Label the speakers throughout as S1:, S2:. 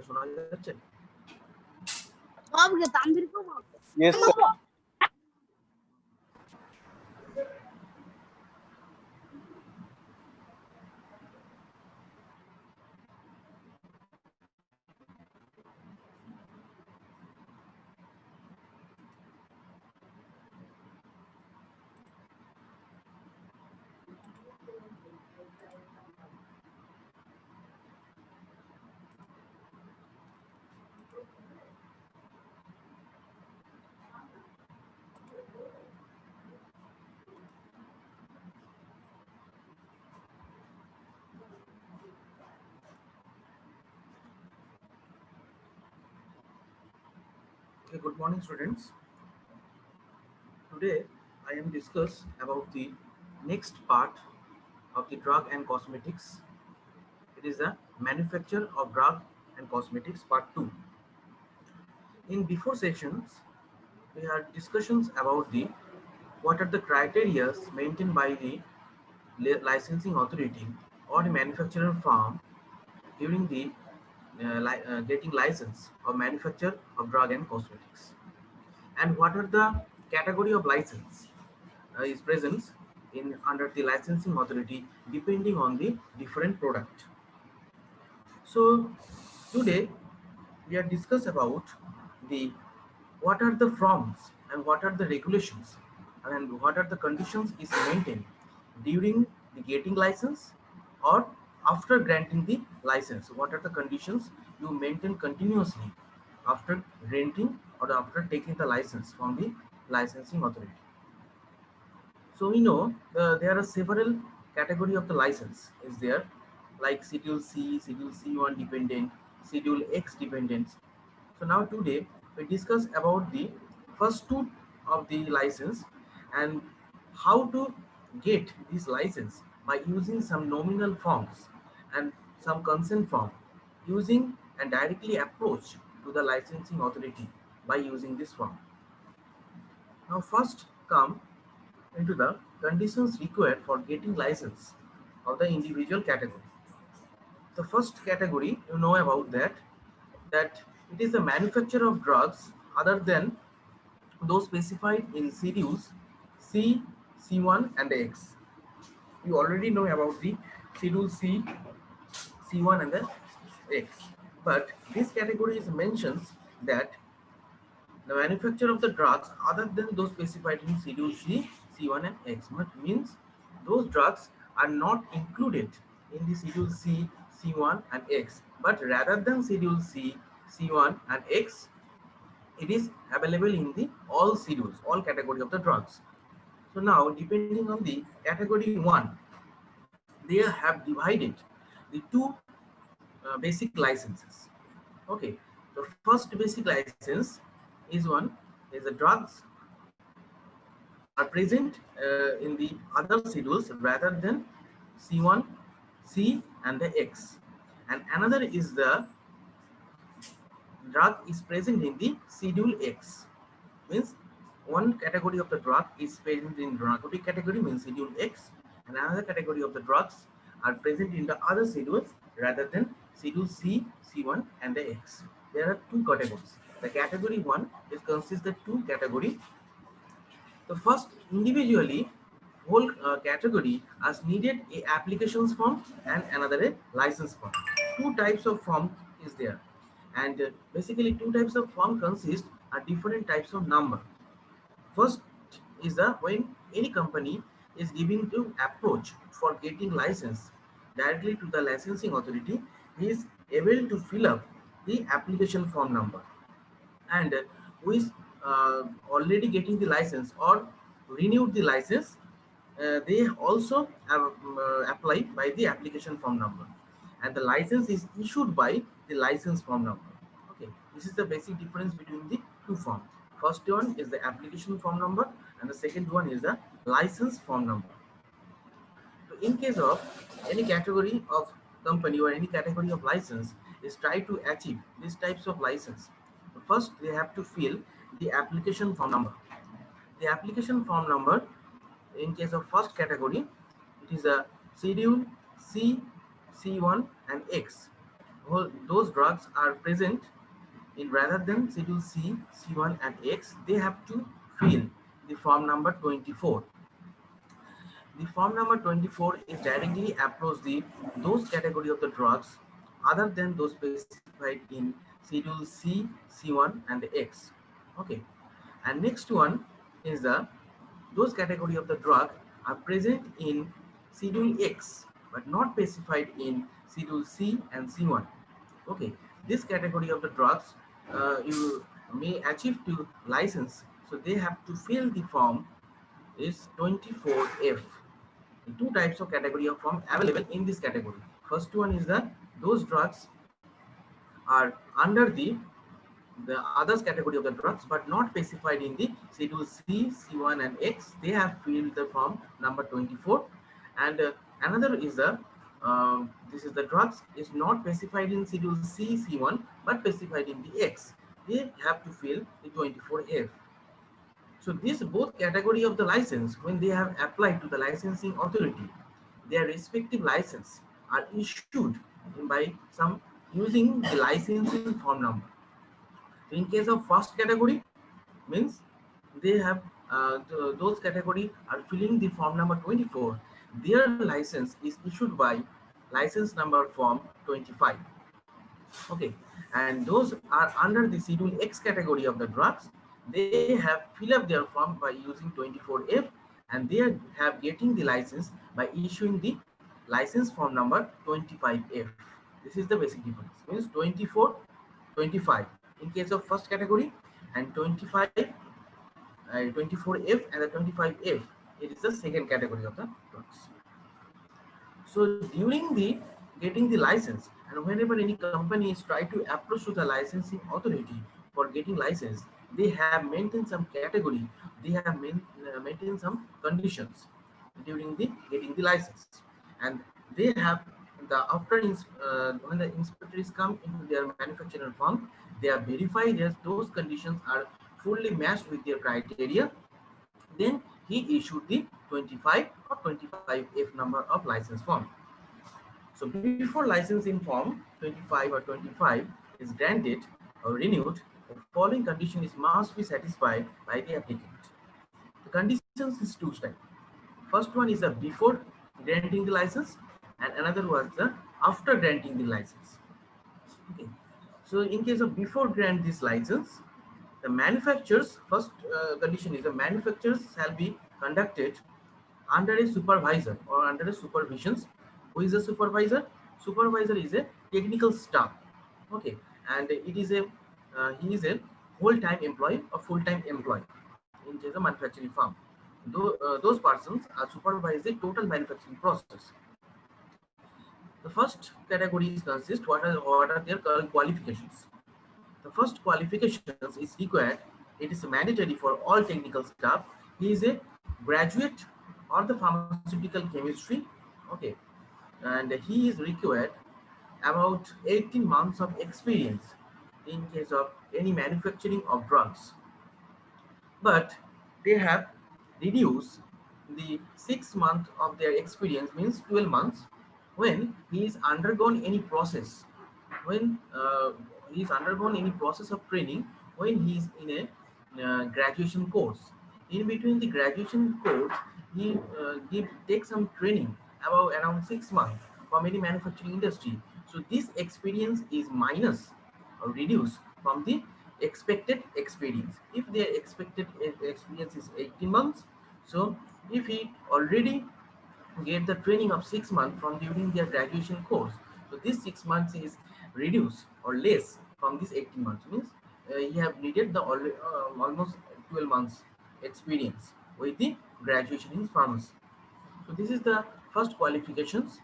S1: শোনা যাচ্ছে?
S2: Yes, sir.
S1: Okay, good morning, students. Today I am discuss about the next part of the drug and cosmetics. It is the manufacture of drug and cosmetics part 2. In before sections, we had discussions about the what are the criteria maintained by the licensing authority or the manufacturer firm during the getting license or manufacture of drug and cosmetics, and what are the category of license is present in under the licensing authority depending on the different product. So today we are discuss about the what are the forms and what are the regulations and what are the conditions is maintained during the getting license or after granting the license. What are the conditions you maintain continuously after renting or after taking the license from the licensing authority. So we know there are several category of the license is there, like Schedule C, Schedule C1 dependent, Schedule X dependents. So now today we discuss about the first two of the license and how to get this license by using some nominal forms and some consent form, using and directly approach to the licensing authority by using this form. Now first come into the conditions required for getting license of the individual category. The first category, you know about that it is the manufacture of drugs other than those specified in schedules C, C1 and X. You already know about the schedule C, C1 and the X. But this category is mentions that the manufacture of the drugs other than those specified in Schedule C, C1 and X, which means those drugs are not included in the Schedule C, C1 and X, but rather than Schedule C, C1 and X, it is available in the all schedules, all category of the drugs. So now, depending on the category 1, they have divided the two basic licenses. Okay, the first basic license is one is the drugs are present in the other schedules rather than C1, C and the X. And another is the drug is present in the schedule X. Means one category of the drug is present in narcotic category, means schedule X, and another category of the drugs are present in the other schedules rather than schedule C, C1 and the X. There are two categories. The category 1 is consists of two category. The first individually whole category as needed a applications form and another a license form. Two types of form is there, and basically two types of form consist are different types of number. First is the when any company is giving to approach for getting license directly to the licensing authority, he is able to fill up the application form number, and who is already getting the license or renewed the license, they also have, apply by the application form number, and the license is issued by the license form number. Okay, this is the basic difference between the two forms. First one is the application form number and the second one is the license form number. So in case of any category of company or any category of license is try to achieve these types of license, first they have to fill the application form number. The application form number in case of first category, it is a schedule C, C1 and X. those drugs are present in rather than Schedule C, C1 and X, they have to fill the form number 24. The form number 24 is directly approach the those category of the drugs other than those specified in Schedule C, C1 and X. Okay. And next one is the those category of the drug are present in Schedule X but not specified in Schedule C and C1. Okay, this category of the drugs you may achieve to license, so they have to fill the form is 24F. Two types of category of form available in this category. First one is that those drugs are under the others category of the drugs but not specified in the Schedule C, C1 and X. They have filled the form number 24. And another is the this is the drugs is not specified in Schedule C, C1 but specified in the X. They have to fill the 24F. So this both category of the license, when they have applied to the licensing authority, their respective license are issued by some using the licensing form number. So in case of first category, means they have those category are filling the form number 24. Their license is issued by license number form 25. Okay, and those are under the Schedule X category of the drugs. They have fill up their form by using 24F, and they have getting the license by issuing the license form number 25F. This is the basic difference. Means 24, 25 in case of first category, and 25, 24F and the 25F. It is the second category of the drugs. So during the getting the license, and whenever any company is try to approach to the licensing authority for getting license, they have maintained some category, they have maintained some conditions during the getting the license, and they have the after when the inspectors come into their manufacturer firm, they are verified that those conditions are fully matched with their criteria. Then he issued the 25 or 25F number of license form. So before licensing form 25 or 25 is granted or renewed, the following condition is must be satisfied by the applicant. The conditions is two types. First one is the before granting the license, and another was the after granting the license. Okay. So in case of before grant this license, the manufacturers first condition is the manufacturers shall be conducted under a supervisor or under a supervisions. Who is a supervisor? Supervisor is a technical staff. Okay, and it is a he is a whole-time employee or full-time employee in case of manufacturing firm. Those persons are supervise the total manufacturing process. The first categories consist what are their qualifications. The first qualifications is required. It is mandatory for all technical staff. He is a graduate or the pharmaceutical chemistry. Okay, and he is required about 18 months of experience in case of any manufacturing of drugs. But they have reduced the 6 month of their experience, means 12 months, when he is undergone any process, when he is undergone any process of training, when he is in a graduation course. In between the graduation course, he take some training about around 6 months from any manufacturing industry. So this experience is minus or reduced from the expected experience. If their expected experience is 18 months, so if he already get the training of 6 months from during their graduation course, so this 6 months is reduced or less from this 18 months, means he have needed the almost 12 months experience with the graduation in pharmacy. So this is the first qualifications,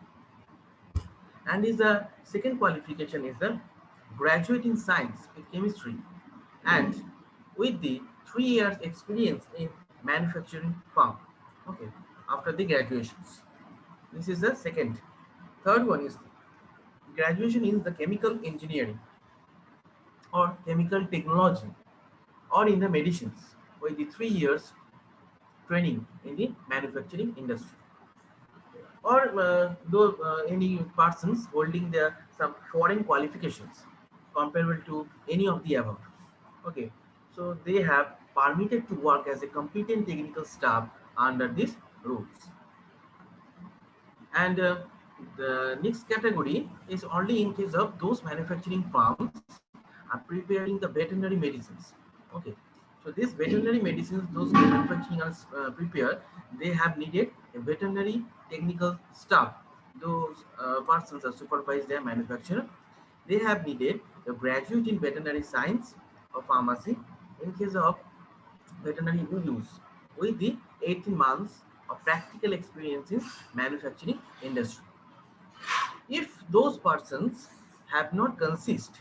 S1: and is the second qualification is the graduate in science with chemistry and with the 3 years experience in manufacturing firm. Okay, after the graduations, this is the second. Third one is graduation in the chemical engineering or chemical technology or in the medicines with the 3 years training in the manufacturing industry, or though any persons holding their some foreign qualifications comparable to any of the above. Okay, so they have permitted to work as a competent technical staff under these rules. And the next category is only in case of those manufacturing firms are preparing the veterinary medicines. Okay, so these veterinary medicines, those manufacturing are prepared, they have needed a veterinary technical staff. Those persons are supervised their manufacturer. They have needed a graduate in veterinary science or pharmacy in case of veterinary use with the 18 months of practical experience in manufacturing industry. If those persons have not consist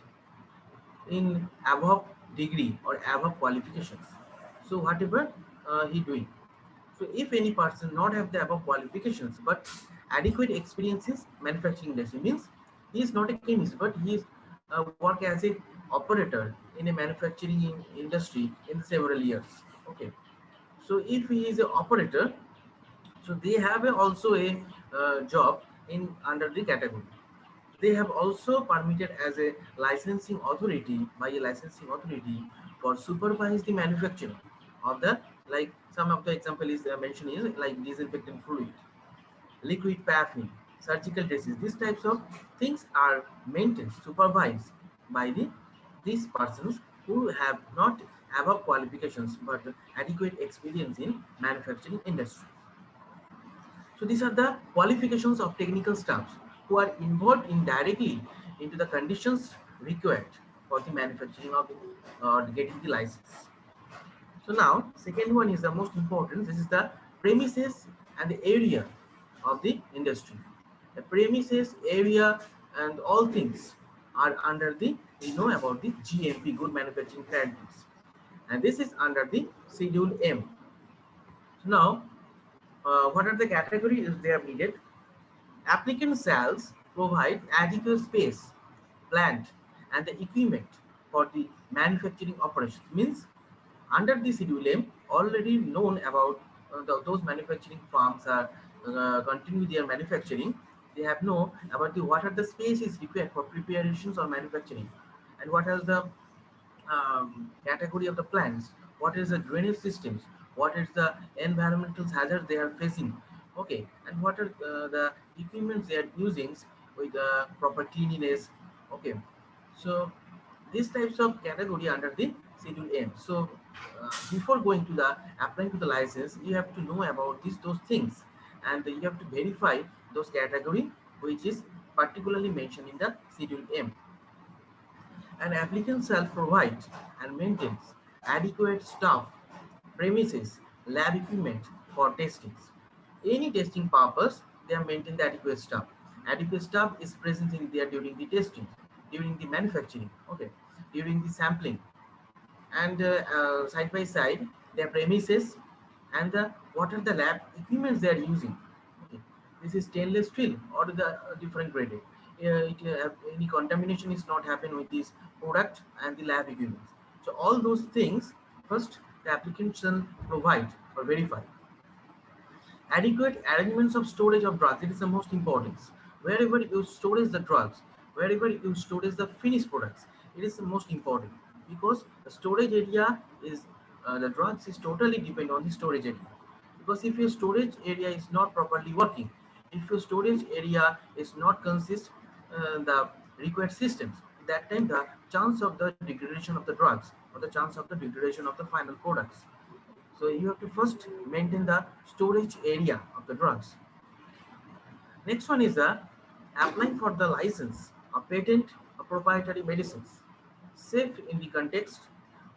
S1: in above degree or above qualifications, so whatever he doing, so if any person not have the above qualifications but adequate experiences manufacturing industry, means he is not a chemist but he is work as a operator in a manufacturing industry in several years. Okay, so if he is an operator, so they have also a job in under the category. They have also permitted as a licensing authority by a licensing authority for supervise the manufacturing of the, like some of the example is mentioned is like disinfectant fluid, liquid paraffin, surgical dresses. These types of things are maintained, supervised by these persons who have not above qualifications but adequate experience in manufacturing industry. So these are the qualifications of technical staffs who are involved indirectly into the conditions required for the manufacturing of getting the license. So now, second one is the most important. This is the premises and the area of the industry. The premises, area, and all things are under the, we know about the GMP, Good Manufacturing Practice, and this is under the Schedule M. So now, what are the categories they have needed? Applicant cells provide adequate space, plant, and the equipment for the manufacturing operations. Means under the Schedule M, already known about those manufacturing firms are continue their manufacturing. They have know about the what are the spaces required for preparations or manufacturing, and what are the category of the plants, what is the drainage systems, what is the environmental hazard they are facing, okay, and what are the equipments they are using with proper cleanliness, okay. So these types of category under the Schedule M. So before going to the applying to the license, you have to know about those things, and you have to verify those category which is particularly mentioned in the Schedule M. An applicant shall provide and maintains adequate staff, premises, lab equipment for testings. Any testing purpose, they have maintained the adequate staff. Adequate staff is present in there during the testing, during the manufacturing, okay, during the sampling, and side by side their premises and the what are the lab equipments they are using. Okay. This is stainless steel or the different graded. Any contamination is not happen with this product and the lab equipments. So all those things first the applicant shall provide or verify. Adequate arrangements of storage of drugs, it is the most important. Wherever you storage the drugs, wherever you storage the finished products, it is the most important, because the storage area is the drugs is totally depend on the storage area. Because if your storage area is not properly working, if your storage area is not consist the required systems, that time the chance of the degradation of the drugs or the chance of the degradation of the final products. So you have to first maintain the storage area of the drugs. Next one is the applying for the license, a patent, a proprietary medicines, safe in the context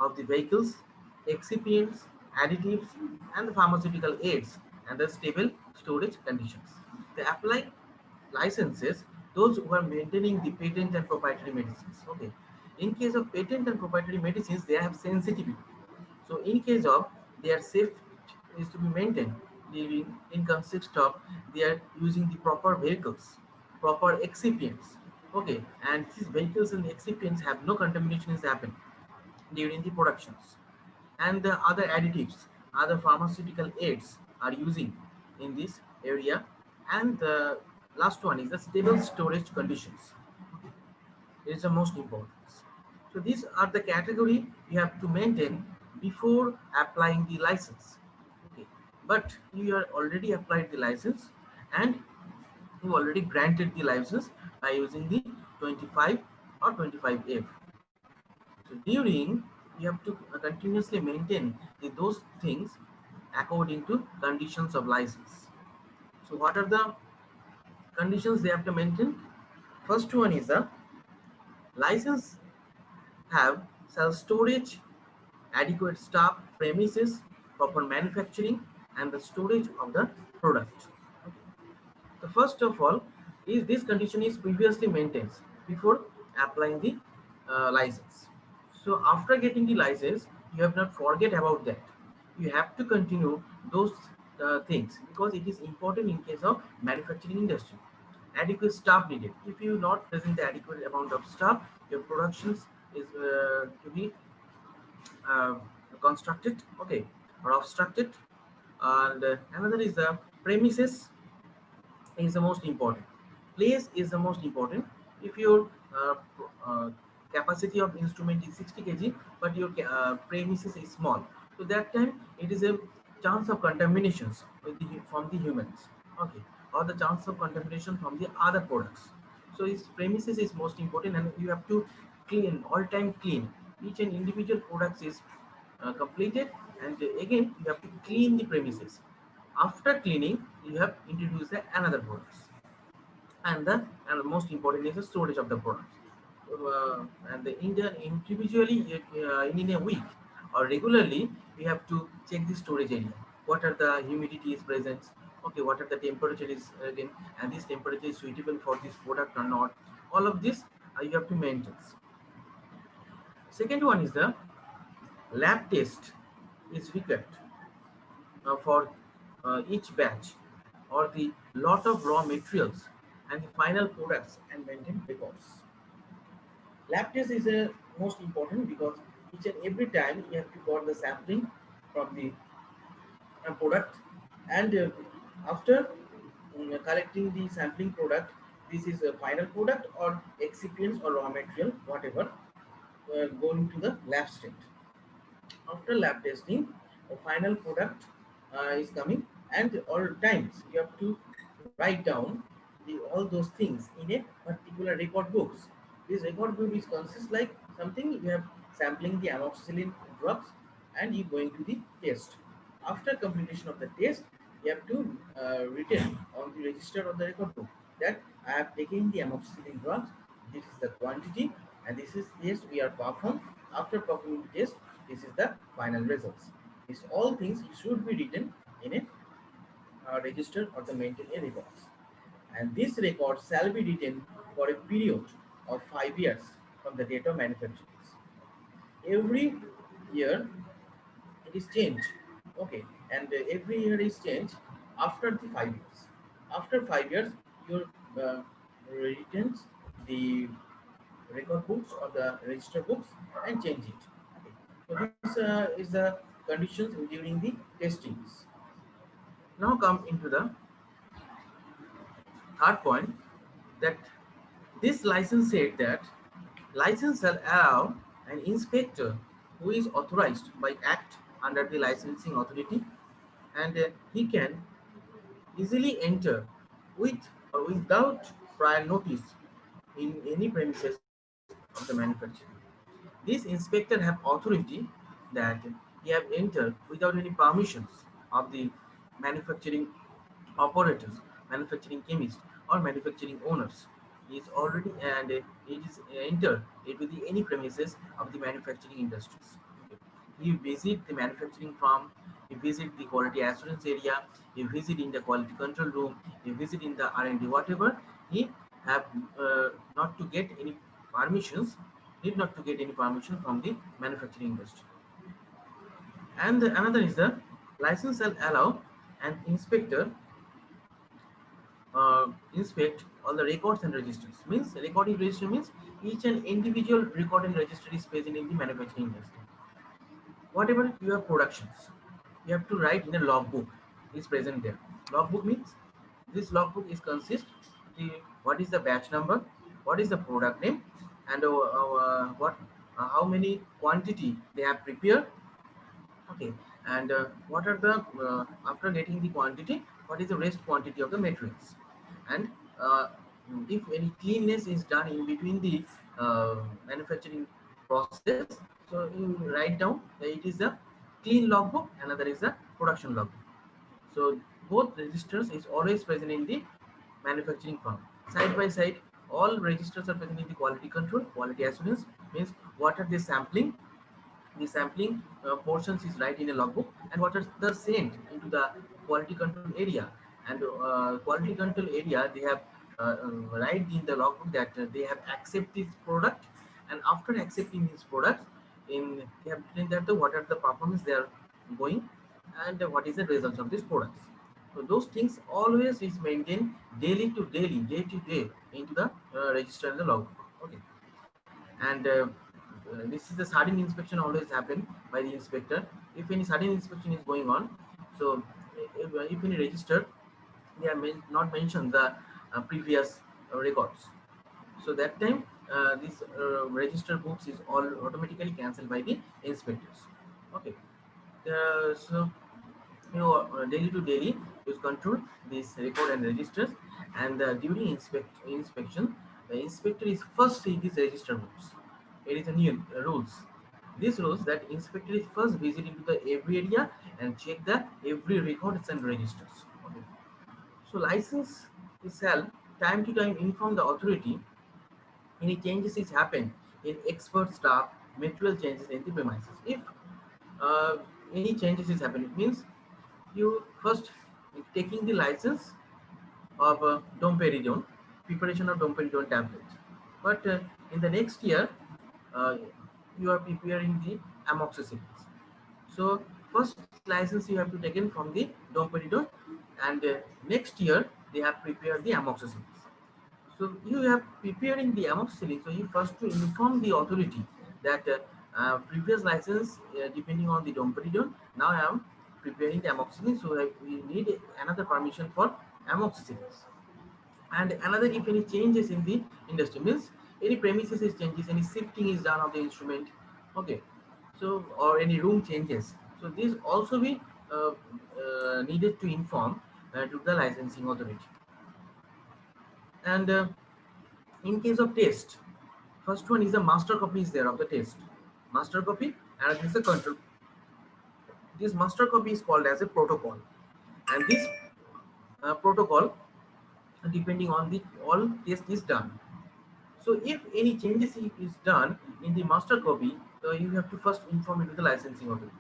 S1: of the vehicles, excipients, additives, and the pharmaceutical aids and the stable storage conditions. They apply licenses those who are maintaining the patent and proprietary medicines. Okay. In case of patent and proprietary medicines, they have sensitivity. So in case of their safety is to be maintained, living in consist of they are using the proper vehicles, proper excipients. Okay, and these vehicles and excipients have no contamination is happen during the productions. And the other additives, other pharmaceutical aids are using in this area. And the last one is the stable storage conditions. It is the most important. So these are the category you have to maintain before applying the license. Okay. But you are already applied the license and you already granted the license by using the 25 or 25F. So during you have to continuously maintain those things according to conditions of license. So what are the conditions they have to maintain? First one is the license have self storage, adequate staff, premises, proper manufacturing, and the storage of the product. The first of all is this condition is previously maintained before applying the license. So after getting the license, you have not forget about that. You have to continue those things because it is important in case of manufacturing industry. Adequate staff needed. If you not present the adequate amount of staff, your productions is to be uh, constructed, okay, or obstructed. And another is the premises is the most important. Place is the most important. If your capacity of instrument is 60 kg, but your premises is small, so that time it is a chance of contaminations from the humans, okay, or the chance of contamination from the other products. So its premises is most important, and you have to clean all time clean. Each and individual products is completed, and again you have to clean the premises. After cleaning, you have introduced another products, and the most important is the storage of the products. And the individually in a week or regularly, we have to check the storage area. What are the humidity is present? Okay, what are the temperature is again, and this temperature is suitable for this product or not? All of this you have to maintain. Second one is the lab test is required for each batch or the lot of raw materials and the final products and maintain records. Lab test is most important because each and every time you have to got the sampling from the product, and after collecting the sampling product, this is a final product or excipients or raw material, whatever, going to the lab state. After lab testing, the final product is coming, and all times you have to write down all those things in a particular record books. This record book is consists like something you have sampling the amoxicillin drugs and you going to the test. After completion of the test, you have to written on the register of the record book that I have taken the amoxicillin drugs. This is the quantity, and this is test we are performed. After performing the test, this is the final results. These all things should be written in a register or the maintain a records. And this record shall be written for a period of 5 years from the date of manufacturing. Every year it is changed, okay, and every year is changed after the 5 years. After 5 years, your uh, returns the record books or the register books and change it. Okay. So this is the conditions during the testings. Now come into the third point, that this license said that license shall allow an inspector who is authorized by act under the licensing authority, and he can easily enter with or without prior notice in any premises of the manufacturer. This inspector have authority that he have entered without any permissions of the manufacturing operators, manufacturing chemists, or manufacturing owners. He is already, and it is entered into the any premises of the manufacturing industries. Okay. You visit the manufacturing farm, you visit the quality assurance area, you visit in the quality control room, you visit in the R&D, whatever. He have not to get any permissions, need not to get any permission from the manufacturing industry. And another is the license shall allow an inspector inspect all the records and registers. Means recording register means each and individual record and register is present in the manufacturing industry. Whatever your productions, you have to write in a logbook is present there. Logbook means this logbook is consist the what is the batch number, what is the product name, and what how many quantity they have prepared. Okay, and what are the after getting the quantity, what is the rest quantity of the materials, and uh, if any cleanness is done in between the manufacturing process, so you write down that it is the clean logbook, another is the production logbook. So both registers is always present in the manufacturing firm. Side by side, all registers are present in the quality control. Quality assurance means what are they sampling. The sampling portions is right in a logbook, and what are the sent into the quality control area. And quality control area, they have write in the logbook that they have accept this product, and after accepting this product, in they have written that what are the performance they are going, and what is the results of these products. So those things always is maintained daily to daily, day to day into the register and the logbook. Okay, and this is the sudden inspection always happen by the inspector. If any sudden inspection is going on, so if any register, they are not mentioned the previous records, so that time this register books is all automatically cancelled by the inspectors. Okay, so daily to daily use control this record and registers, and during inspection, the inspector is first see these register books. It is a new rules. These rules that inspector is first visit into the every area and check the every records and registers. Okay. So license itself time to time inform the authority any changes is happen in expert staff, material changes in the premises. If uh, any changes is happening, it means you first taking the license of domperidone, preparation of domperidone tablet, but in the next year uh, you are preparing the amoxicillins. So first license you have to taken from the domperidone, and next year they have prepared the amoxicillins. So you have preparing the amoxicillin. So you first to inform the authority that previous license depending on the domperidone. Now I am preparing the amoxicillin. So we need another permission for amoxicillins. And another, if any changes in the industry means any premises is changes, any shifting is done of the instrument. Okay, so or any room changes. So these also be needed to inform to the licensing authority. And in case of test, first one is the master copy is there of the test. Master copy, and this is a control. This master copy is called as a protocol, and this protocol, depending on the all test is done. So if any changes is done in the master copy, you have to first inform it to the licensing authority.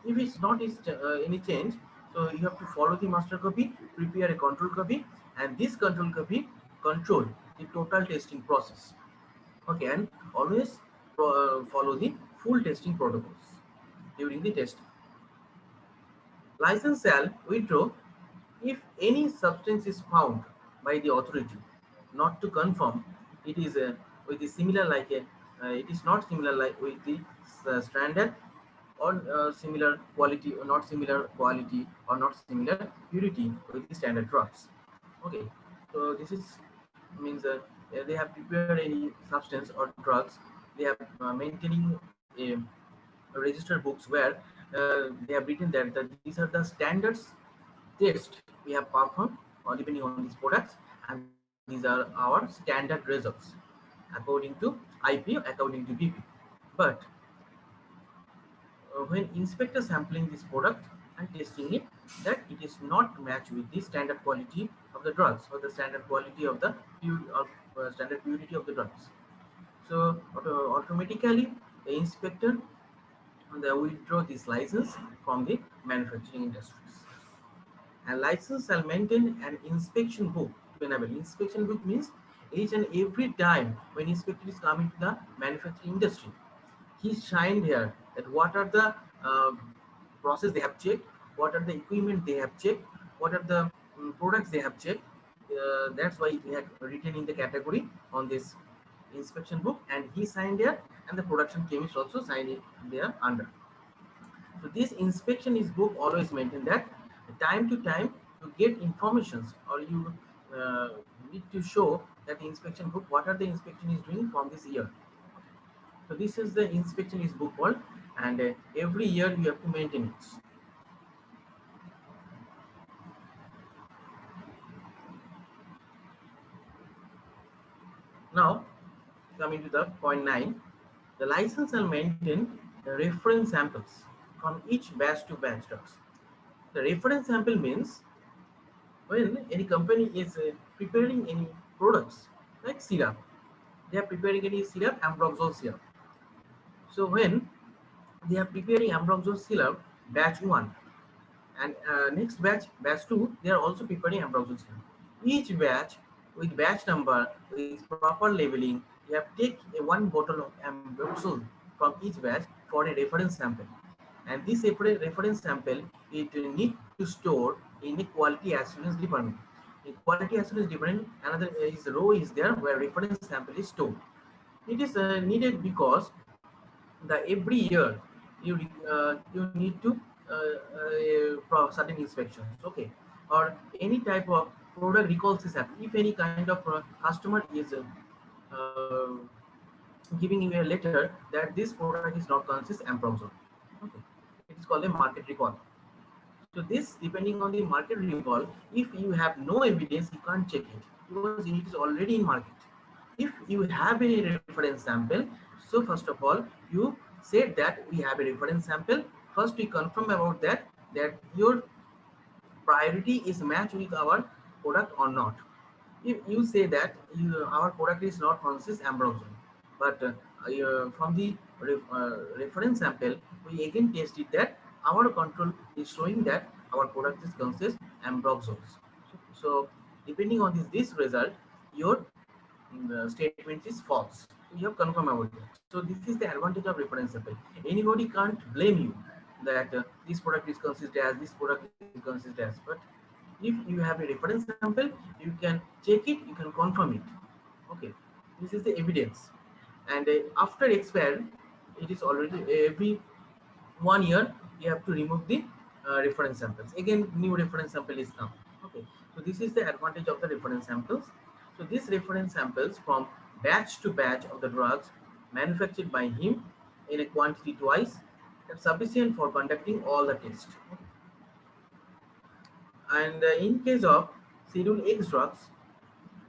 S1: If it's not any change, so you have to follow the master copy, prepare a control copy, and this control copy control the total testing process. Okay, and always follow the full testing protocols during the testing. License shall withdraw if any substance is found by the authority not to confirm it is with the similar like a it is not similar like with the standard, or similar quality, or not similar quality, or not similar purity with the standard drugs. Okay, so this is means they have prepared any substance or drugs. They have maintaining a register books where they have written that, these are the standards test we have performed or depending on these products, and these are our standard results according to IP, according to BP. But when inspector sampling this product and testing it, that it is not matched with the standard quality of the drugs or the standard quality of the standard purity of the drugs. So automatically the inspector they withdraw this license from the manufacturing industries. And license shall maintain an inspection book whenever. Inspection book means each and every time when inspector is coming to the manufacturing industry, he shined here that what are the uh, process they have checked, what are the equipment they have checked, what are the products they have checked. That's why he had written in the category on this inspection book, and he signed there, and the production chemist also signed it there under. So this inspection is book always maintain that time to time you get informations, or you need to show that the inspection book what are the inspection is doing from this year. So this is the inspection is book called, and every year you have to maintain it. Now, coming to the point 9, the license and maintain the reference samples from each batch to batch drugs. The reference sample means when any company is preparing any products like syrup, they are preparing any syrup, ambroxol syrup. So when they are preparing ambroxol syrup, batch 1, and next batch, batch 2, they are also preparing ambroxol syrup. Each batch with batch number with proper labeling, you have take one bottle of ambroxol from each batch for a reference sample, and this reference sample it need to store in a quality assurance department. In quality assurance department, another is row is there where reference sample is stored. It is needed because the every year you need to certain inspections, okay, or any type of product recalls is happening. If any kind of customer is uh, giving you a letter that this product is not consist ambroxol, okay, it is called a market recall. So this, depending on the market recall, if you have no evidence, you can't check it because it is already in market. If you have a reference sample, so first of all, you said that we have a reference sample. First, we confirm about that your priority is matched with our product or not. If you say that our product is not consist ambroxol, but from the reference sample, we again tested that our control is showing that our product is consist ambroxols. So depending on this result, your statement is false. You have confirmed about that. So this is the advantage of reference sample. Anybody can't blame you that this product is consist as, this product is consist as. But if you have a reference sample, you can check it, you can confirm it. Okay, this is the evidence. And after expired, it is already every 1 year you have to remove the reference samples. Again, new reference sample is come. Okay, so this is the advantage of the reference samples. So these reference samples from batch to batch of the drugs manufactured by him in a quantity twice are sufficient for conducting all the tests. And in case of Schedule X drugs,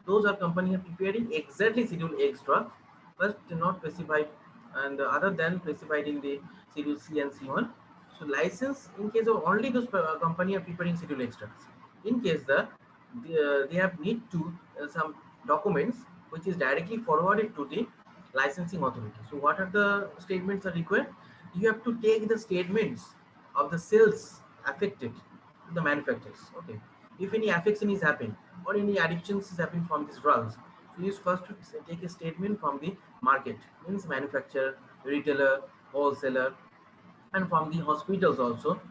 S1: those are company are preparing exactly Schedule X drugs, but not specified, and other than specified in the Schedule C and C1. So license in case of only those company are preparing Schedule X drugs. In case they have need to some documents which is directly forwarded to the licensing authority. So what are the statements are required? You have to take the statements of the sales affected to the manufacturers. Okay, if any affection is happening or any addictions is happening from these drugs, so you first to take a statement from the market, means manufacturer, retailer, wholesaler, and from the hospitals also,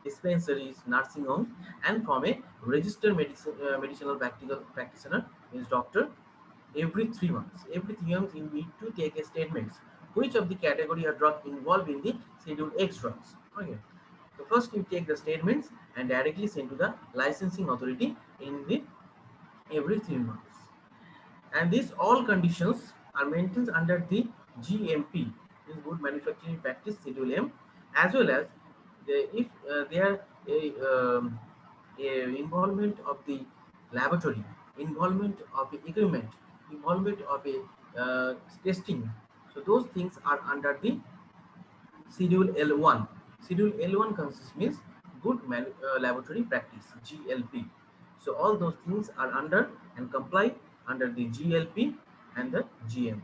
S1: dispensaries, nursing homes, and from a registered medicinal practitioner, means doctor. Every 3 months, you need to take a statements which of the category of drug involved in the Schedule X drugs. Okay, so first you take the statements and directly send to the licensing authority in the every 3 months. And these all conditions are maintained under the GMP, is Good Manufacturing Practice Schedule M, as well as if there a involvement of the laboratory, involvement of the equipment, involvement of a testing. So those things are under the Schedule L1. Schedule L1 consists means Laboratory Practice, GLP. So all those things are under and comply under the GLP and the GMP.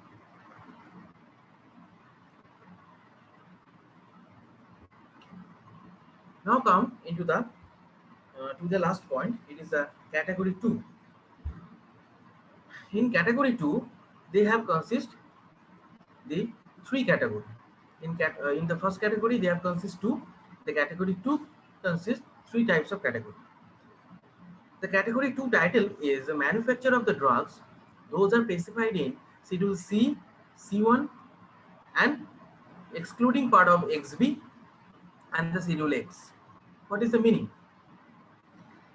S1: Now come into the to the last point. It is the category 2. In category 2, they have consist the three category. In the first category, they have consist two. The category 2 consists three types of category. The category 2 title is the manufacture of the drugs. Those are specified in Schedule C, C1, and excluding part of XB and the Schedule X. What is the meaning?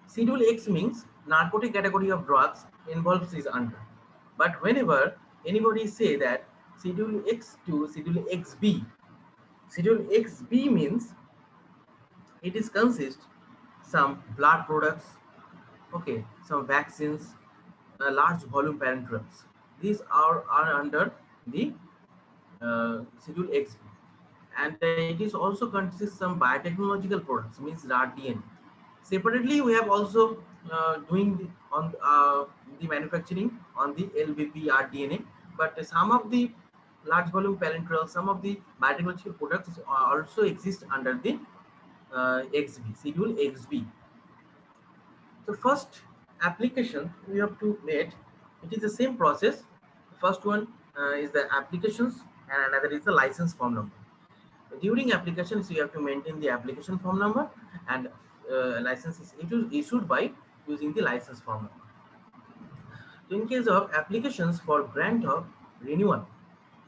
S1: Schedule X means narcotic category of drugs involves is under. But whenever anybody say that Schedule X to Schedule XB. Schedule XB means it is consist some blood products, okay, some vaccines, large volume parent drugs. These are under the Schedule XB, and it is also consists some biotechnological products, means RDN. Separately, we have also doing the manufacturing on the LVP RDNA, but some of the large volume parenteral, some of the biotechnological products also exist under the XB, Schedule XB. So first application we have to make, it is the same process. The first one is the applications and another is the license form number. During applications, you have to maintain the application form number, and license is issued by using the license form number. So in case of applications for grant of renewal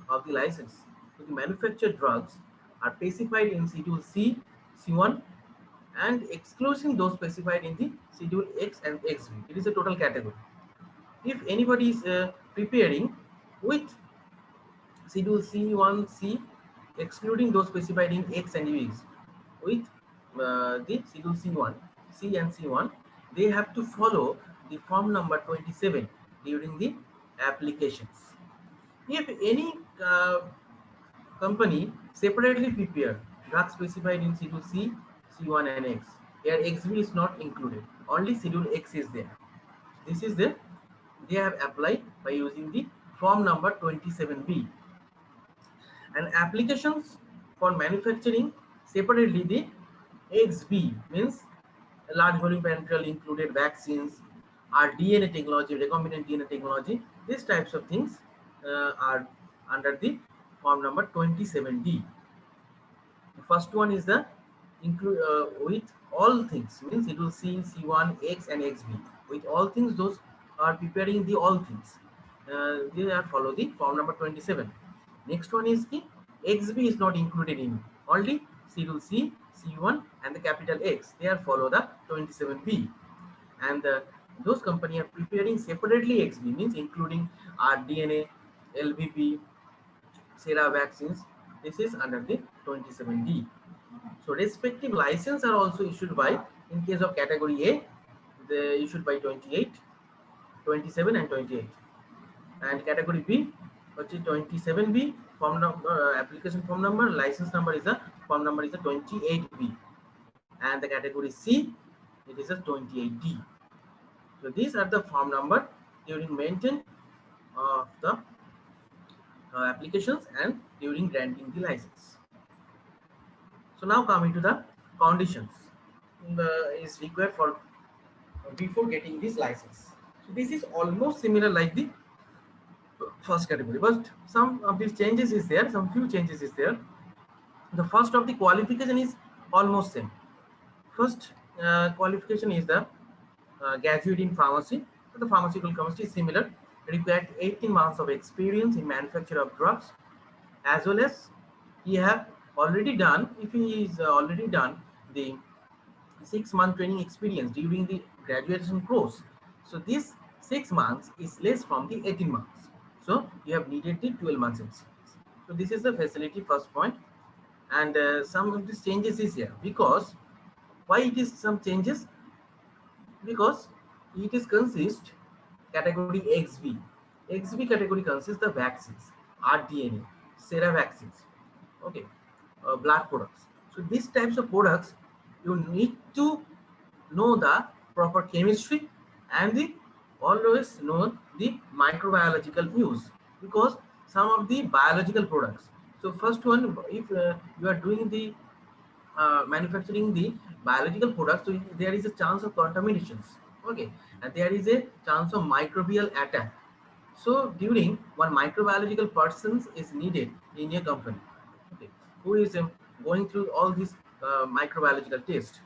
S1: of the license to the manufactured drugs are specified in Schedule C, C1, and excluding those specified in the Schedule X and XB. It is a total category. If anybody is preparing with Schedule C1C, excluding those specified in X and U's, with the Schedule C1, C and C1, they have to follow the form number 27 during the applications. If any company separately prepare drugs specified in Schedule C, C1 and X, here XB is not included, only Schedule X is there. This is the they have applied by using the form number 27B. And applications for manufacturing separately the XB means large volume parenteral included vaccines, our DNA technology, recombinant DNA technology, these types of things are under the form number 27D. The first one is the include with all things, means it will C, C1, X and XB. With all things, those are preparing the all things. They are follow the form number 27. Next one is the XB is not included in only Schedule C, C1 and the capital X. They are follow the 27B. And those company are preparing separately XB, means including rDNA, LVP, Sera vaccines. This is under the 27D. So respective license are also issued by, in case of category A, they issued by 28, 27 and 28. And category B, which is 27B, form number, application form number, license number is a form number is a 28B. And the category C, it is a 28D. So these are the form number during maintenance of the applications and during granting the license. So now coming to the conditions is required for before getting this license. So this is almost similar like the first category, but some of these changes is there, some few changes is there. The first of the qualification is almost same. First qualification is the graduate in pharmacy. So the pharmaceutical chemistry is similar. Required 18 months of experience in manufacture of drugs, as well as he have already done, if he is already done the 6-month training experience during the graduation course. So this 6 months is less from the 18 months. So you have needed the 12 months experience. So this is the facility first point. And some of these changes is here, because why it is some changes, because it is consist category XB. XB category consists the vaccines, rDNA, Sera vaccines, okay, blood products. So these types of products, you need to know the proper chemistry and the always know the microbiological use, because some of the biological products. So first one, if you are doing the manufacturing the biological products, so there is a chance of contaminations, okay, and there is a chance of microbial attack. So during one microbiological persons is needed in a company, okay, who is going through all these microbiological tests.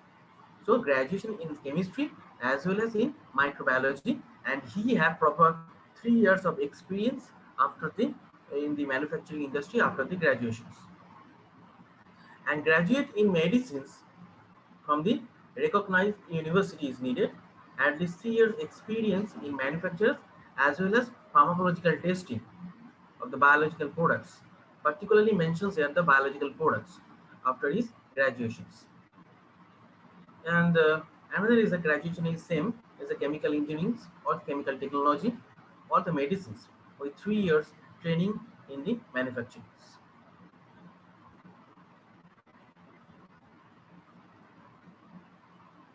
S1: So graduation in chemistry as well as in microbiology, and he have proper 3 years of experience after the in the manufacturing industry after the graduations. And graduate in medicines from the recognized university is needed, at least 3 years experience in manufacturers as well as pharmacological testing, of the biological products, particularly mentions here the biological products after his graduations. And another is the graduation is same as the chemical engineering or chemical technology or the medicines with 3 years training in the manufacturing.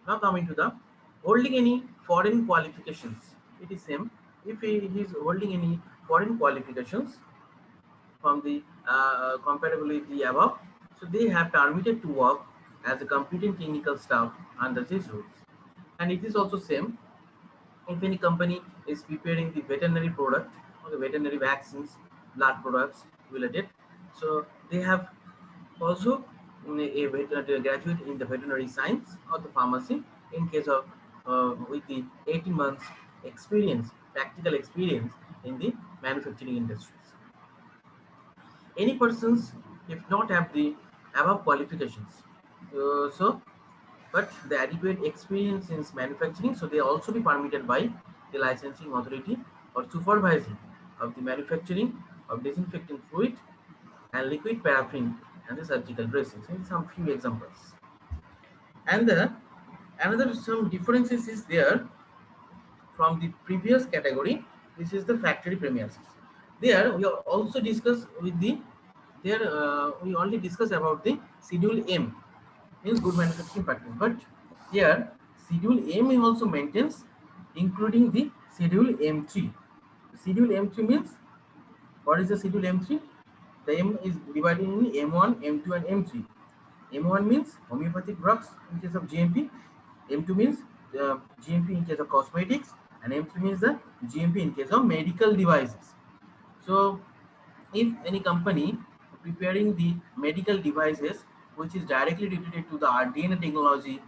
S1: Now coming to the holding any foreign qualifications. It is same if he is holding any foreign qualifications from the compatible with the above. So they have permitted to work as a competent clinical staff under these rules. And it is also same if any company is preparing the veterinary product or the veterinary vaccines, blood products related. So they have also a graduate in the veterinary science or the pharmacy in case of with the 18 months experience, practical experience in the manufacturing industries. Any persons if not have the above qualifications, so but the adequate experience in manufacturing, so they also be permitted by the licensing authority or supervising of the manufacturing of disinfectant fluid and liquid paraffin and the surgical dressings. In some few examples. And the another some differences is there from the previous category. This is the factory premises. There we also discuss with the there we only discuss about the schedule M means good manufacturing practice. But here schedule M also maintains including the schedule M3. Schedule M3 means what is the schedule M3? The M is divided in M1, M2 and M3. M1 means homeopathic drugs in case of GMP. M2 means GMP in case of cosmetics, and M3 means the GMP in case of medical devices. So if any company preparing the medical devices which is directly related to the DNA technology,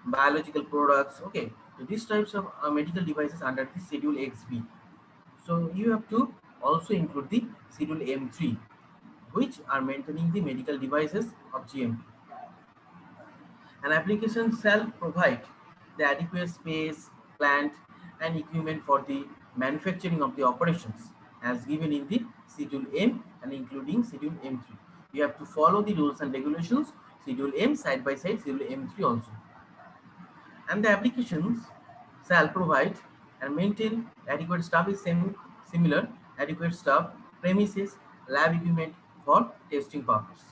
S1: biological products, okay, so these types of medical devices under the schedule XB. So you have to also include the schedule M3, which are maintaining the medical devices of GMP. An application shall provide the adequate space, plant, and equipment for the manufacturing of the operations as given in the Schedule M and including Schedule M3. You have to follow the rules and regulations, Schedule M side by side, Schedule M3 also. And the applications shall provide and maintain adequate staff is similar, adequate staff, premises, lab equipment for testing purpose,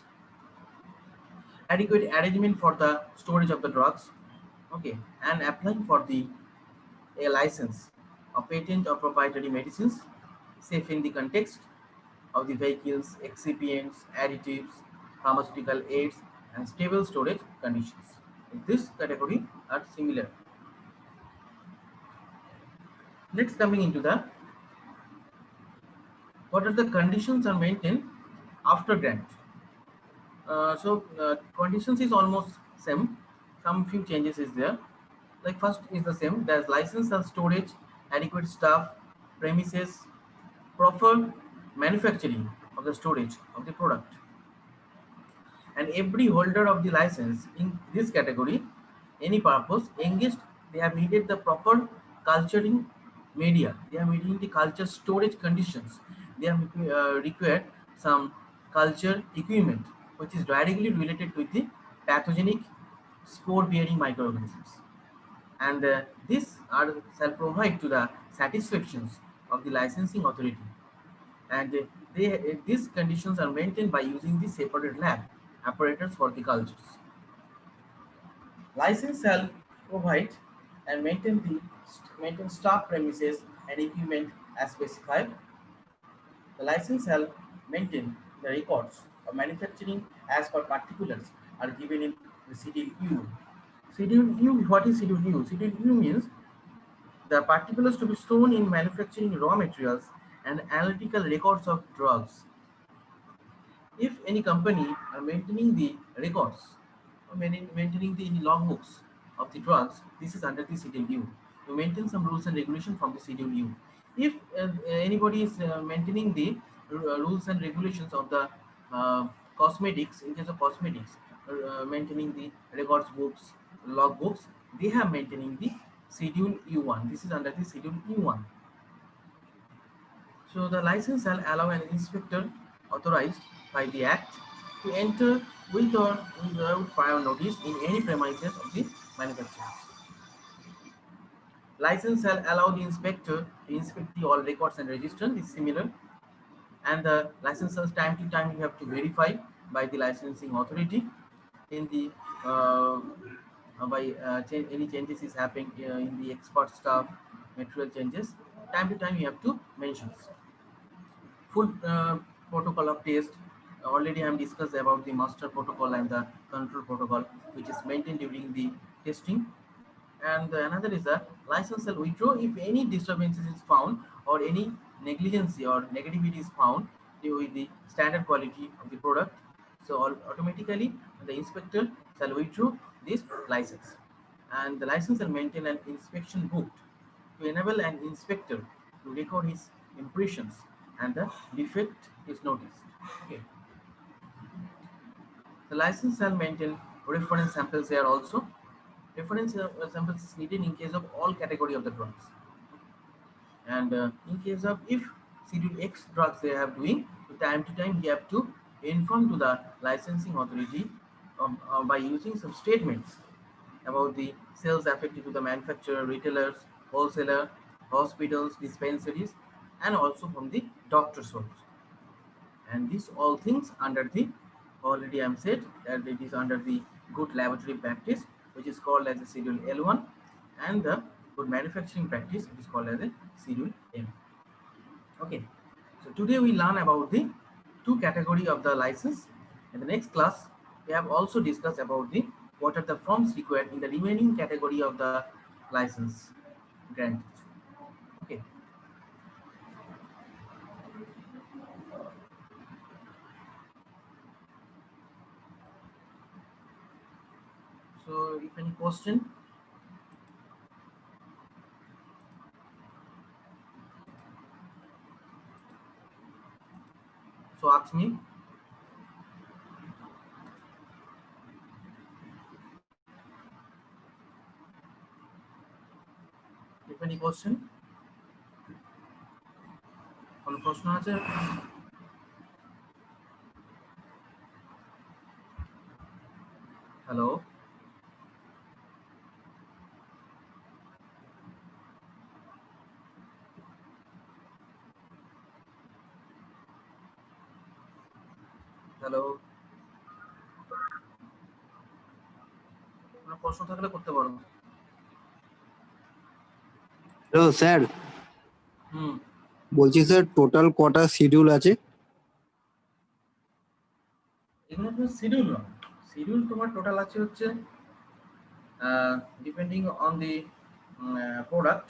S1: adequate arrangement for the storage of the drugs, okay, and applying for the a license, a patent or proprietary medicines, safe in the context of the vehicles, excipients, additives, pharmaceutical aids, and stable storage conditions. In this category are similar. Next, coming into the what are the conditions are maintained after grant. Conditions is almost same. Some few changes is there. Like first is the same. There's license and storage, adequate staff, premises, proper manufacturing of the storage of the product. And every holder of the license in this category, any purpose engaged, they have needed the proper culturing media. They are meeting the culture storage conditions. They have required some culture equipment, which is directly related with the pathogenic spore-bearing microorganisms. And this are shall provide to the satisfactions of the licensing authority, and these conditions are maintained by using the separate lab apparatus for the cultures. License shall provide and maintain staff premises and equipment as specified. The license shall maintain the records of manufacturing as per particulars are given in the Schedule U. Schedule U, what is Schedule U? Schedule U means the particulars to be shown in manufacturing raw materials and analytical records of drugs. If any company are maintaining the records or maintaining the logbooks of the drugs, this is under the Schedule U. You maintain some rules and regulation from the Schedule U. If anybody is maintaining the rules and regulations of the cosmetics, in case of cosmetics, maintaining the records books, log books, they have maintaining the Schedule U1. This is under the Schedule U1. So the license shall allow an inspector authorized by the Act to enter with or without prior notice in any premises of the manufacturers. License shall allow the inspector to inspect the all records and registers is similar, and the licenses time to time you have to verify by the licensing authority in the by any changes is happening in the expert staff material changes. Time to time you have to mention full protocol of test. Already I am discussed about the master protocol and the control protocol, which is maintained during the testing. And another is a license shall withdraw if any disturbances is found or any negligence or negativity is found with the standard quality of the product. So automatically the inspector shall withdraw this license, and the license shall maintain an inspection book to enable an inspector to record his impressions and the defect is noticed. Okay. The license shall maintain reference samples here also. Reference samples is needed in case of all category of the drugs. And in case of if Schedule X drugs they have doing, time to time you have to inform to the licensing authority by using some statements about the sales affected to the manufacturer, retailers, wholesaler, hospitals, dispensaries, and also from the doctor's source. And these all things under the already I am said that it is under the good laboratory practice, which is called as a Schedule L1, and the good manufacturing practice, it is called as a Schedule M. Okay, so today we learn about the two category of the license. In the next class we have also discussed about the what are the forms required in the remaining category of the license granted. Okay, so if any question, so ask me. If any question, কোনো প্রশ্ন আছে? Hello, hello, কোনো প্রশ্ন থাকলে করতে পারো।
S3: Hello sir, বলছি sir total কটা শিডিউল আছে?
S1: এগুলো তোমার শিডিউল না, শিডিউল তোমার টোটাল আছে হচ্ছে depending on the product.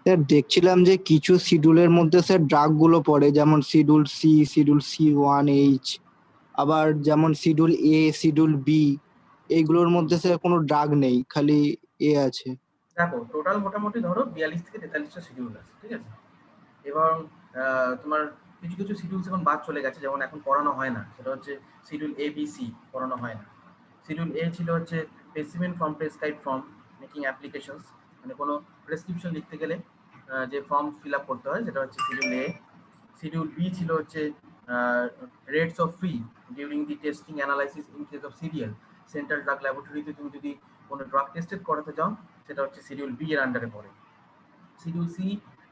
S3: Sir দেখছিলাম যে কিছু শিডিউলের মধ্যে স্যার ড্রাগ গুলো পড়ে, যেমন শিডিউল সি, শিডিউল C1H, আবার যেমন শিডিউল A, শিডিউল B, এইগুলোর মধ্যে স্যার কোনো ড্রাগ নেই, খালি এ আছে।
S1: দেখো টোটাল মোটামুটি ধরো 42 থেকে 43টা শিডিউল আছে, ঠিক আছে। এবং তোমার কিছু কিছু শিডিউলস এখন বাদ চলে গেছে, যেমন এখন পড়ানো হয় না, সেটা হচ্ছে শিডিউল ABC পড়ানো হয় না। শিডিউল A ছিল হচ্ছে specimen form, prescribe form, making applications, মানে কোনো প্রেসক্রিপশন লিখতে গেলে যে ফর্ম ফিল আপ করতে হয় সেটা হচ্ছে শিডিউল A। শিডিউল B ছিল হচ্ছে rates of fee during the testing analysis in case of serial central drug ল্যাবরেটরিতে তুমি যদি কোনো ড্রাগ টেস্টেড করাতে চাও, সেটা হচ্ছে শিডিউল B এর আন্ডারে পড়ে। শিডিউল সি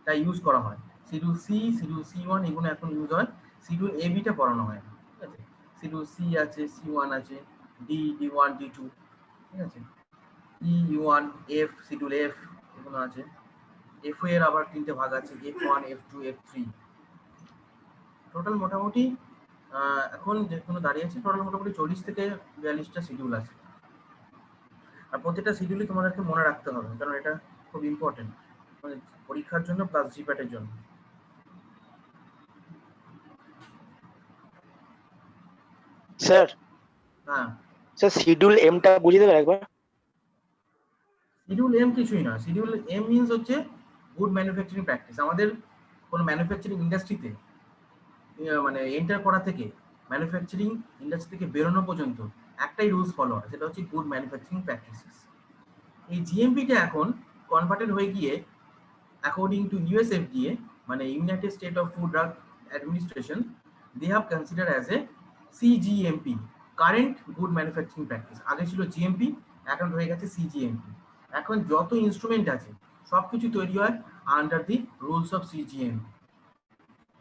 S1: টা ইউজ করা হয়, শিডিউল সি, শিডিউল C1 এগুলো এখন ইউজ হয়, শিডিউল AB টা পড়ানো হয় না, ঠিক আছে। শিডিউল সি আছে, C1 আছে, D1, D2, ঠিক আছে, E1, F, শিডিউল F এগুলো আছে। F এর আবার তিনটে ভাগ আছে, F1, F2, F3। টোটাল মোটামুটি এখন যেগুলো দাঁড়িয়ে আছে টোটাল মোটামুটি 40 থেকে 42টা শিডিউল আছে। আর প্রত্যেকটা শিডিউলই তোমাদেরকে মনে রাখতে হবে, কারণ এটা খুব ইম্পর্টেন্ট পরীক্ষার জন্য প্লাস জিপ্যাটের জন্য।
S2: স্যার
S1: হ্যাঁ,
S2: স্যার শিডিউল এমটা বুঝিয়ে দেবেন একবার?
S1: শিডিউল এম কিছুই না, শিডিউল এম মিনস হচ্ছে গুড ম্যানুফ্যাকচারিং প্র্যাকটিস। আমাদের কোনো ম্যানুফ্যাকচারিং ইন্ডাস্ট্রিতে মানে এন্টার করা থেকে ম্যানুফ্যাকচারিং ইন্ডাস্ট্রি থেকে বেরোনো পর্যন্ত একটাই রুলস ফলো হয়, সেটা হচ্ছে গুড ম্যানুফ্যাকচারিং প্র্যাকটিসেস। এই জিএমপিটা এখন কনভার্টেড হয়ে গিয়ে অ্যাকর্ডিং টু ইউএসএফডিএ, মানে United State of Food Drug Administration, they have consider as a cGMP, current good manufacturing practice. আগে ছিল জিএমপি, এখন হয়ে গেছে সিজিএমপি। এখন যত ইনস্ট্রুমেন্ট আছে সবকিছু তৈরি হয় under the rules of CGMP.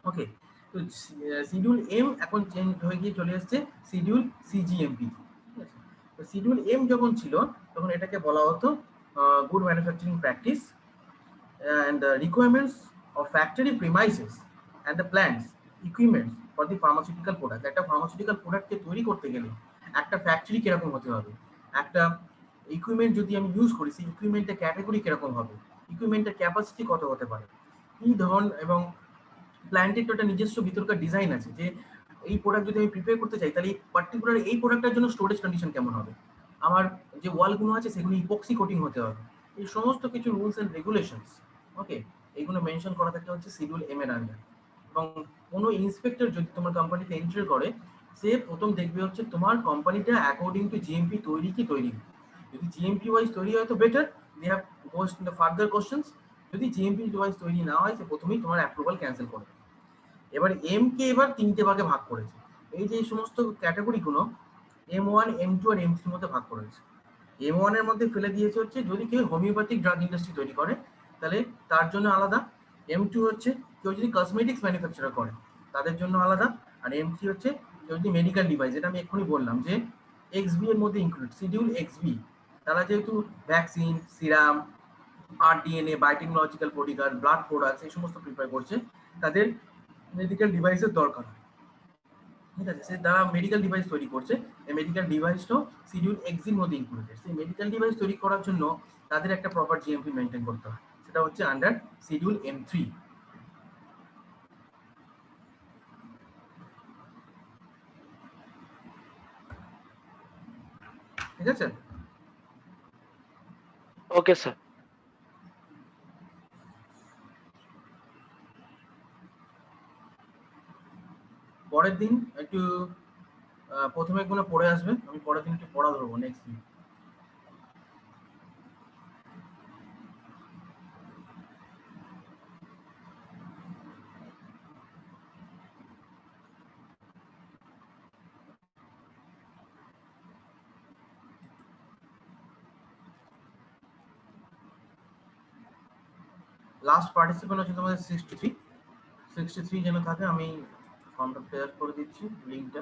S1: Okay, তো শিডিউল এম এখন চেঞ্জ হয়ে গিয়ে চলে এসেছে শিডিউল সিজিএমপি। ঠিক আছে, তো শিডিউল এম যখন ছিল তখন এটাকে বলা হতো good manufacturing practice and the requirements of factory premises and the plants equipments for the pharmaceutical product. একটা pharmaceutical product কে তৈরি করতে গেলে একটা ফ্যাক্টরি কিরকম হতে হবে, একটা ইকুইপমেন্ট যদি আমি ইউজ করি সেই ইকুইপমেন্টের ক্যাটাগরি কিরকম হবে, ইকুইপমেন্টের ক্যাপাসিটি কত হতে পারে, কি ধরন, এবং প্ল্যান্টের তো একটা নিজস্ব ভিতরকার ডিজাইন আছে যে এই প্রোডাক্ট যদি আমি প্রিপেয়ার করতে চাই তাহলে পার্টিকুলার এই প্রোডাক্টের জন্য স্টোরেজ কন্ডিশন কেমন হবে, আমার যে ওয়ালগুলো আছে সেগুলো ইপক্সি কোটিং হতে হবে, এই সমস্ত কিছু রুলস এন্ড রেগুলেশনস, ওকে, এইগুলো মেনশন করা থাকে হচ্ছে শিডিউল এম এর আন্ডার। এবং কোনো ইন্সপেক্টর যদি তোমার কোম্পানিতে এন্ট্রি করে, সে প্রথম দেখবে হচ্ছে তোমার কোম্পানিটা অ্যাকর্ডিং টু জিএমপি তৈরি কি তৈরি। যদি জিএমপি ওয়াইজ তৈরি হয় তো better, they have goes in the further questions. যদি জিএমপি ওয়াইজ তৈরি না হয় সে প্রথমেই তোমার অ্যাপ্রুভাল ক্যান্সেল করে। এবার এম কে এবার তিনটে ভাগে ভাগ করেছে। এই যে সমস্ত ক্যাটাগরিগুলো M1, M2 আর M3 মধ্যে ভাগ করেছে। M1 এর মধ্যে ফেলে দিয়েছে হচ্ছে যদি কেউ হোমিওপ্যাথিক ড্রাগ ইন্ডাস্ট্রি তৈরি করে তাহলে তার জন্য আলাদা, M2 হচ্ছে কেউ যদি কসমেটিক্স ম্যানুফ্যাকচারার করে তাদের জন্য আলাদা, আর M3 হচ্ছে কেউ যদি মেডিকেল ডিভাইস, যেটা আমি এক্ষুনি বললাম যে XB এর মধ্যে ইনক্লুড, শিডিউল XB, তারা যেহেতু ভ্যাকসিন, সিরাম, RDNA, বায়োটেকনোলজিক্যাল প্রোটিকার, ব্লাড প্রোডাক্টস এই সমস্ত প্রিপেয়ার করছে, তাদের মেডিকেল ডিভাইসের দরকার। ঠিক আছে, সে তারা মেডিকেল ডিভাইস তৈরি করছে, এই মেডিকেল ডিভাইসটাও শিডিউল এক্সির মধ্যে ইনক্লুডেড। সেই মেডিকেল ডিভাইস তৈরি করার জন্য তাদের একটা প্রপার জিএমপি মেনটেন করতে হয়, সেটা হচ্ছে আন্ডার শিডিউল M3। ঠিক আছে,
S2: ওকে স্যার।
S1: পরের দিন একটু প্রথমে এগুলো পড়ে আসবে, আমি পরের দিন একটু পড়া ধরবো নেক্সট দিন। লাস্ট পার্টিসিপেন্ট হচ্ছে তোমাদের 63 যেন থাকে, আমি ফর্মটা শেয়ার করে দিচ্ছি, লিঙ্কটা।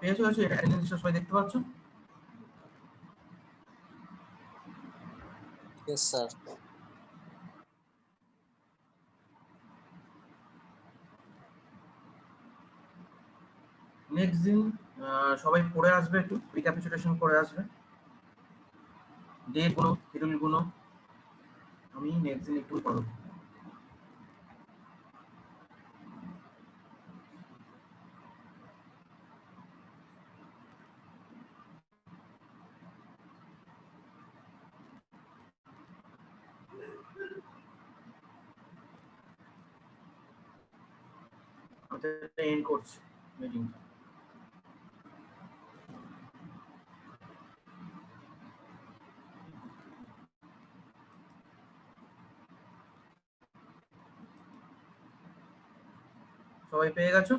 S1: পেয়েছো, অ্যাটেন্ডেন্সটা সবাই দেখতে পাচ্ছ?
S4: Yes, sir.
S1: নেক্সট দিন সবাই পড়ে আসবে, একটু রিক্যাপিচুলেশন করে আসবে ডেট গুলো, শিডিউল গুলো। আমি নেক্সট দিন একটু পড়ব। আমি এন্ড করছি মিটিংটা। সবাই পেয়ে গেছো?